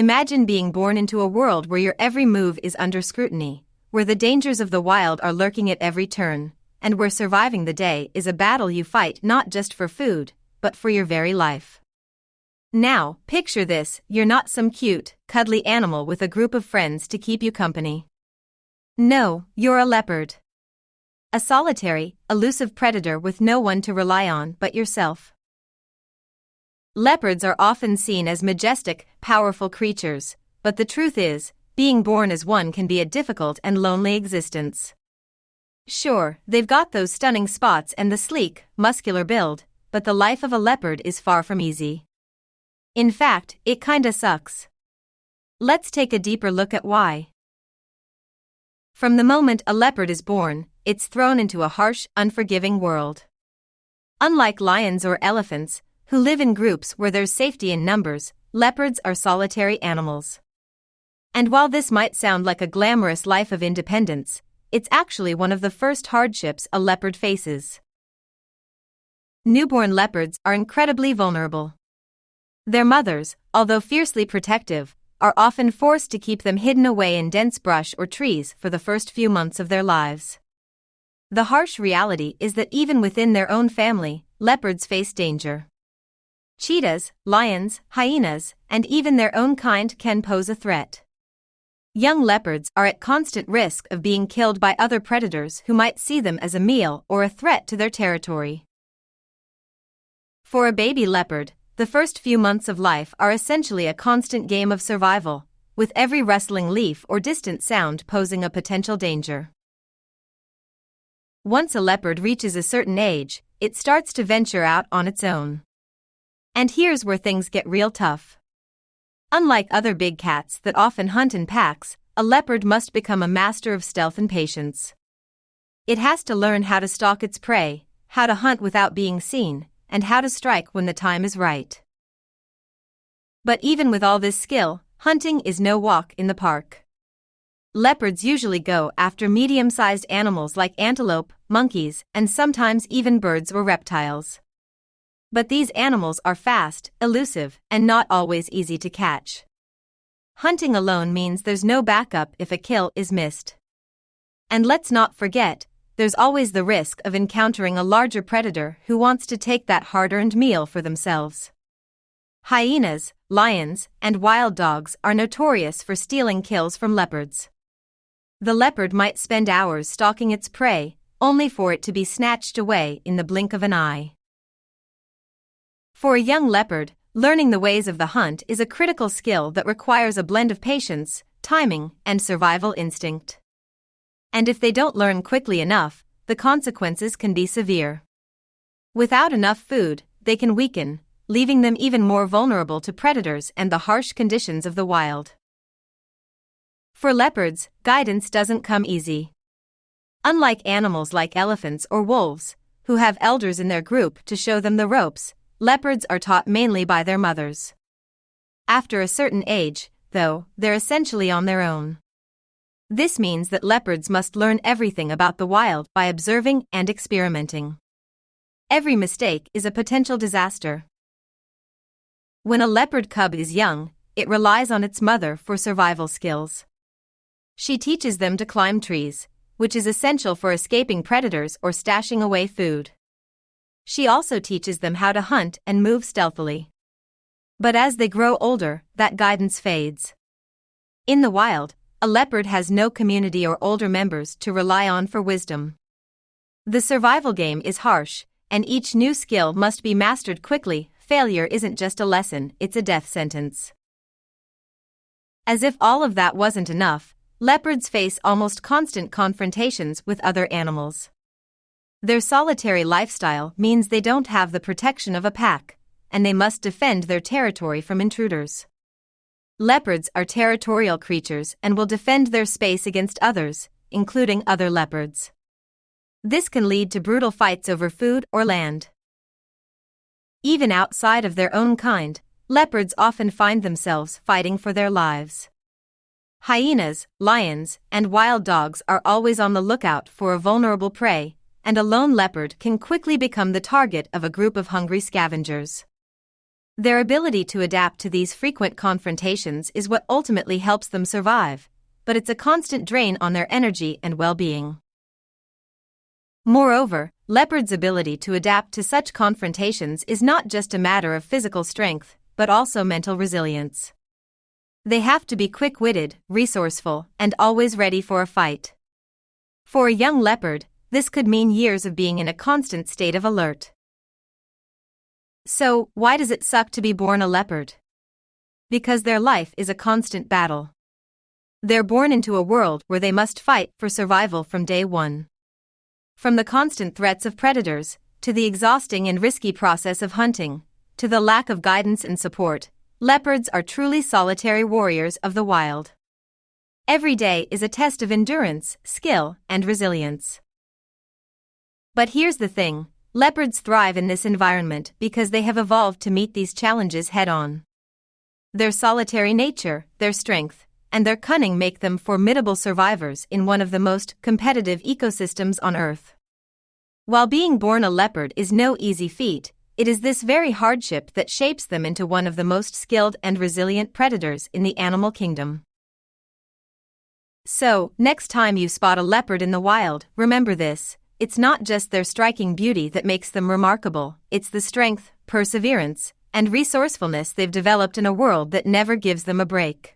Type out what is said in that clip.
Imagine being born into a world where your every move is under scrutiny, where the dangers of the wild are lurking at every turn, and where surviving the day is a battle you fight not just for food, but for your very life. Now, picture this: you're not some cute, cuddly animal with a group of friends to keep you company. No, you're a leopard. A solitary, elusive predator with no one to rely on but yourself. Leopards are often seen as majestic, powerful creatures, but the truth is, being born as one can be a difficult and lonely existence. Sure, they've got those stunning spots and the sleek, muscular build, but the life of a leopard is far from easy. In fact, it kinda sucks. Let's take a deeper look at why. From the moment a leopard is born, it's thrown into a harsh, unforgiving world. Unlike lions or elephants, who live in groups where there's safety in numbers, leopards are solitary animals. And while this might sound like a glamorous life of independence, it's actually one of the first hardships a leopard faces. Newborn leopards are incredibly vulnerable. Their mothers, although fiercely protective, are often forced to keep them hidden away in dense brush or trees for the first few months of their lives. The harsh reality is that even within their own family, leopards face danger. Cheetahs, lions, hyenas, and even their own kind can pose a threat. Young leopards are at constant risk of being killed by other predators who might see them as a meal or a threat to their territory. For a baby leopard, the first few months of life are essentially a constant game of survival, with every rustling leaf or distant sound posing a potential danger. Once a leopard reaches a certain age, it starts to venture out on its own. And here's where things get real tough. Unlike other big cats that often hunt in packs, a leopard must become a master of stealth and patience. It has to learn how to stalk its prey, how to hunt without being seen, and how to strike when the time is right. But even with all this skill, hunting is no walk in the park. Leopards usually go after medium-sized animals like antelope, monkeys, and sometimes even birds or reptiles. But these animals are fast, elusive, and not always easy to catch. Hunting alone means there's no backup if a kill is missed. And let's not forget, there's always the risk of encountering a larger predator who wants to take that hard-earned meal for themselves. Hyenas, lions, and wild dogs are notorious for stealing kills from leopards. The leopard might spend hours stalking its prey, only for it to be snatched away in the blink of an eye. For a young leopard, learning the ways of the hunt is a critical skill that requires a blend of patience, timing, and survival instinct. And if they don't learn quickly enough, the consequences can be severe. Without enough food, they can weaken, leaving them even more vulnerable to predators and the harsh conditions of the wild. For leopards, guidance doesn't come easy. Unlike animals like elephants or wolves, who have elders in their group to show them the ropes, leopards are taught mainly by their mothers. After a certain age, though, they're essentially on their own. This means that leopards must learn everything about the wild by observing and experimenting. Every mistake is a potential disaster. When a leopard cub is young, it relies on its mother for survival skills. She teaches them to climb trees, which is essential for escaping predators or stashing away food. She also teaches them how to hunt and move stealthily. But as they grow older, that guidance fades. In the wild, a leopard has no community or older members to rely on for wisdom. The survival game is harsh, and each new skill must be mastered quickly. Failure isn't just a lesson, it's a death sentence. As if all of that wasn't enough, leopards face almost constant confrontations with other animals. Their solitary lifestyle means they don't have the protection of a pack, and they must defend their territory from intruders. Leopards are territorial creatures and will defend their space against others, including other leopards. This can lead to brutal fights over food or land. Even outside of their own kind, leopards often find themselves fighting for their lives. Hyenas, lions, and wild dogs are always on the lookout for a vulnerable prey, and a lone leopard can quickly become the target of a group of hungry scavengers. Their ability to adapt to these frequent confrontations is what ultimately helps them survive, but it's a constant drain on their energy and well-being. Moreover, leopards' ability to adapt to such confrontations is not just a matter of physical strength, but also mental resilience. They have to be quick-witted, resourceful, and always ready for a fight. For a young leopard, this could mean years of being in a constant state of alert. So, why does it suck to be born a leopard? Because their life is a constant battle. They're born into a world where they must fight for survival from day one. From the constant threats of predators, to the exhausting and risky process of hunting, to the lack of guidance and support, leopards are truly solitary warriors of the wild. Every day is a test of endurance, skill, and resilience. But here's the thing, leopards thrive in this environment because they have evolved to meet these challenges head-on. Their solitary nature, their strength, and their cunning make them formidable survivors in one of the most competitive ecosystems on Earth. While being born a leopard is no easy feat, it is this very hardship that shapes them into one of the most skilled and resilient predators in the animal kingdom. So, next time you spot a leopard in the wild, remember this: it's not just their striking beauty that makes them remarkable, it's the strength, perseverance, and resourcefulness they've developed in a world that never gives them a break.